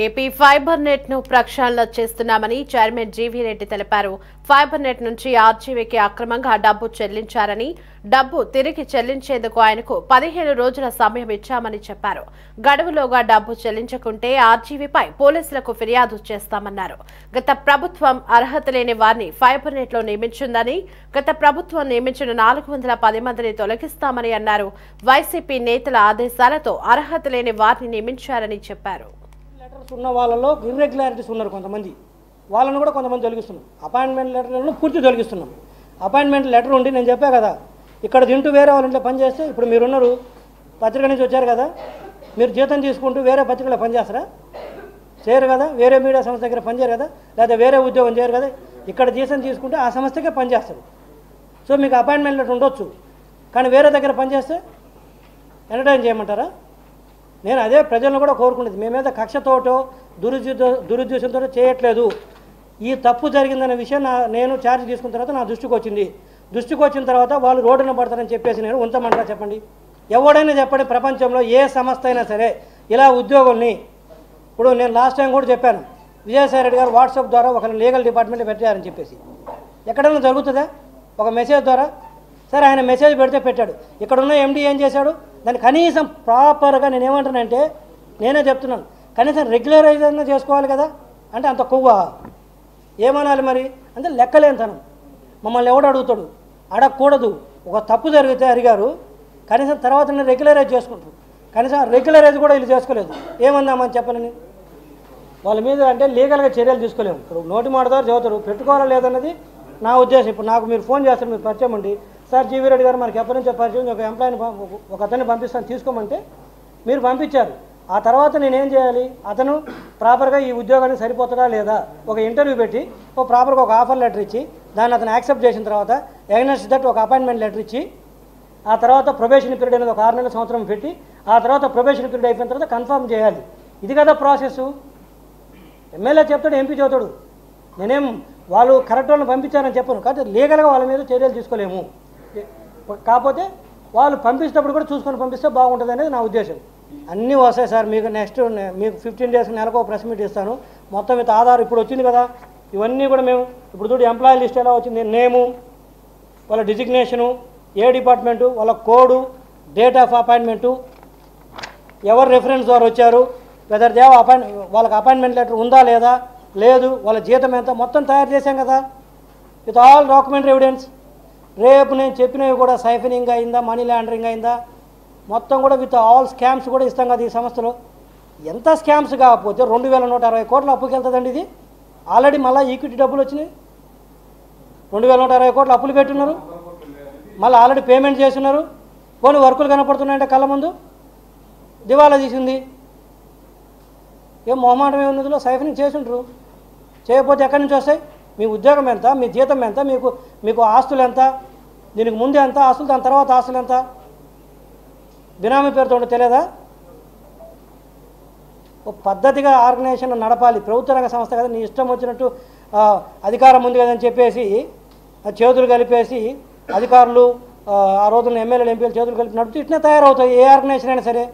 AP fibre net ను ప్రక్షాళన చేస్తున్నామని చైర్మన్ జీవీ రెడ్డి తెలిపారు. ఫైబర్ నెట్ నుంచి ఆర్జీవీకి అక్రమంగా డబ్బు చెల్లించారని, డబ్బు తిరిగి చెల్లించేందుకు ఆయనకు 15 రోజుల సమయం ఇచ్చామని చెప్పారు. గడువులోగా డబ్బు చెల్లించకుంటే ఆర్జీవీపై పోలీసులకు ఫిర్యాదు చేస్తామన్నారు. గత ప్రభుత్వం అర్హత లేని వారిని ఫైబర్ నెట్ లో నియమించిందని, గత ప్రభుత్వం నియమించిన 410 మందిని తొలగిస్తామని అన్నారు. వైసీపీ నేతల ఆదేశాలతో అర్హత లేని వారిని నియమించారని చెప్పారు. ఉన్న వాళ్ళలో ఇర్రెగ్యులారిటీస్ ఉన్నారు కొంతమంది, వాళ్ళను కూడా కొంతమంది తొలగిస్తున్నాం. అపాయింట్మెంట్ లెటర్లను పూర్తి తొలగిస్తున్నాం. అపాయింట్మెంట్ లెటర్ ఉండి నేను చెప్పా కదా, ఇక్కడ తింటూ వేరే వాళ్ళ ఇంట్లో పనిచేస్తే, ఇప్పుడు మీరున్నారు పత్రిక నుంచి వచ్చారు కదా, మీరు జీతం తీసుకుంటూ వేరే పత్రికలో పనిచేస్తారా? చేయరు కదా. వేరే మీడియా సంస్థ దగ్గర పనిచేయరు కదా, లేదా వేరే ఉద్యోగం చేయరు కదా. ఇక్కడ జీతం తీసుకుంటే ఆ సంస్థకే పనిచేస్తారు. సో మీకు అపాయింట్మెంట్ లెటర్ ఉండొచ్చు, కానీ వేరే దగ్గర పనిచేస్తే ఎంటర్టైన్ చేయమంటారా? నేను అదే ప్రజలను కూడా కోరుకునేది, మేమేదో కక్షతోటో దురుద్దేశంతో చేయట్లేదు. ఈ తప్పు జరిగిందనే విషయం నేను ఛార్జ్ తీసుకున్న తర్వాత నా దృష్టికి వచ్చింది. దృష్టికి వచ్చిన తర్వాత వాళ్ళు రోడ్డున పడతారని చెప్పేసి నేను ఉంచమంటారా చెప్పండి? ఎవడైనా చెప్పండి, ప్రపంచంలో ఏ సంస్థ అయినా సరే ఇలా ఉద్యోగుల్ని, ఇప్పుడు నేను లాస్ట్ టైం కూడా చెప్పాను, విజయసాయి రెడ్డి గారు వాట్సాప్ ద్వారా ఒక లీగల్ డిపార్ట్మెంట్ పెట్టారని చెప్పేసి, ఎక్కడైనా జరుగుతుందా? ఒక మెసేజ్ ద్వారా? సరే, ఆయన మెసేజ్ పెడితే పెట్టాడు. ఇక్కడ ఉన్న ఎండీ ఏం చేశాడు? దాన్ని కనీసం ప్రాపర్గా నేను ఏమంటానంటే, నేనే చెప్తున్నాను, కనీసం రెగ్యులరైజ్ అయినా చేసుకోవాలి కదా. అంటే అంత కొవ్వా? ఏమనాలి మరి? అంటే లెక్కలేనితనం. మమ్మల్ని ఎవడు అడుగుతాడు? అడగకూడదు. ఒక తప్పు జరిగితే అడిగారు, కనీసం తర్వాత నేను రెగ్యులరైజ్ చేసుకుంటారు. కనీసం రెగ్యులరైజ్ కూడా వీళ్ళు చేసుకోలేదు. ఏమందామని చెప్పాలని వాళ్ళ మీద అంటే లీగల్గా చర్యలు తీసుకోలేము. ఇప్పుడు నోటి మాట ద్వారా చదువుతారు, పెట్టుకోవాలా లేదన్నది నా ఉద్దేశం. ఇప్పుడు నాకు మీరు ఫోన్ చేస్తారు, మీరు పరిచయం ఉండి, సార్ జీవీ రెడ్డి గారు మనకి ఎప్పటి నుంచో పరిచయం, ఒక ఎంప్లాయీని ఒక అతన్ని పంపిస్తాను తీసుకోమంటే మీరు పంపించారు. ఆ తర్వాత నేనేం చేయాలి? అతను ప్రాపర్గా ఈ ఉద్యోగానికి సరిపోతుందా లేదా ఒక ఇంటర్వ్యూ పెట్టి ప్రాపర్గా ఒక ఆఫర్ లెటర్ ఇచ్చి దాన్ని అతను యాక్సెప్ట్ చేసిన తర్వాత అగైనెస్ట్ దట్ ఒక అపాయింట్మెంట్ లెటర్ ఇచ్చి, ఆ తర్వాత ప్రొబేషన్ పీరియడ్ అనేది ఒక 6 నెలల సంవత్సరం పెట్టి, ఆ తర్వాత ప్రొబేషన్ పీరియడ్ అయిపోయిన తర్వాత కన్ఫర్మ్ చేయాలి. ఇది కదా ప్రాసెస్. ఎమ్మెల్యే చెప్తాడు, ఎంపీ చెబుతాడు. నేనేం వాళ్ళు కరెక్ట్ వాళ్ళని పంపించారని చెప్పను, కాబట్టి లీగల్గా వాళ్ళ మీద చర్యలు తీసుకోలేము. కాకపోతే వాళ్ళు పంపించేటప్పుడు కూడా చూసుకొని పంపిస్తే బాగుంటుంది అనేది నా ఉద్దేశం. అన్నీ వస్తాయి సార్, మీకు నెక్స్ట్ మీకు 15 డేస్ నెలకు ఒక ప్రెస్ మీట్ ఇస్తాను. మొత్తం విత్ ఆధార్ ఇప్పుడు వచ్చింది కదా, ఇవన్నీ కూడా మేము ఇప్పుడు చూడు ఎంప్లాయీ లిస్ట్ ఎలా వచ్చింది, నేము, వాళ్ళ డిజిగ్నేషను, ఏ డిపార్ట్మెంటు, వాళ్ళ కోడు, డేట్ ఆఫ్ అపాయింట్మెంటు, ఎవరు రెఫరెన్స్ ద్వారా వచ్చారు, వెదర్ దేవ వాళ్ళకి అపాయింట్మెంట్ లెటర్ ఉందా లేదా, లేదు, వాళ్ళ జీతం ఎంత, మొత్తం తయారు చేశాం కదా విత్ ఆల్ డాక్యుమెంటరీ ఎవిడెన్స్. రేపు నేను చెప్పినవి కూడా సైఫనింగ్ అయిందా, మనీ లాండరింగ్ అయిందా, మొత్తం కూడా విత్ ఆల్ స్కామ్స్ కూడా ఇస్తాం కదా ఈ సంస్థలో. ఎంత స్కామ్స్ కాకపోతే 2160 కోట్ల అప్పుకి వెళ్తుందండి ఇది. ఆల్రెడీ మళ్ళీ ఈక్విటీ డబ్బులు వచ్చినాయి, 2160 కోట్ల అప్పులు పెట్టున్నారు, మళ్ళీ ఆల్రెడీ పేమెంట్ చేస్తున్నారు. పోనీ వర్కులు కనపడుతున్నాయంటే కళ్ళ ముందు దివాలా తీసింది. ఏం మొహమాటం ఏమున్నదిలో సైఫనింగ్ చేసి ఉంటారు. చేయకపోతే ఎక్కడి నుంచి వస్తాయి? మీ ఉద్యోగం ఎంత, మీ జీతం ఎంత, మీకు ఆస్తులు ఎంత, దీనికి ముందు ఎంత ఆస్తులు, దాని తర్వాత ఆస్తులు ఎంత, బినామీ పేరుతో తెలియదా? ఓ పద్ధతిగా ఆర్గనైజేషన్ నడపాలి. ప్రభుత్వ రంగ సంస్థ కదా, నీ ఇష్టం వచ్చినట్టు అధికారం ఉంది కదని చెప్పేసి చేతులు కలిపేసి అధికారులు ఆ రోజున ఎమ్మెల్యేలు ఎంపీలు చేతులు కలిపి నడిపితే ఇట్లా తయారవుతాయి ఏ ఆర్గనైజేషన్ అయినా సరే.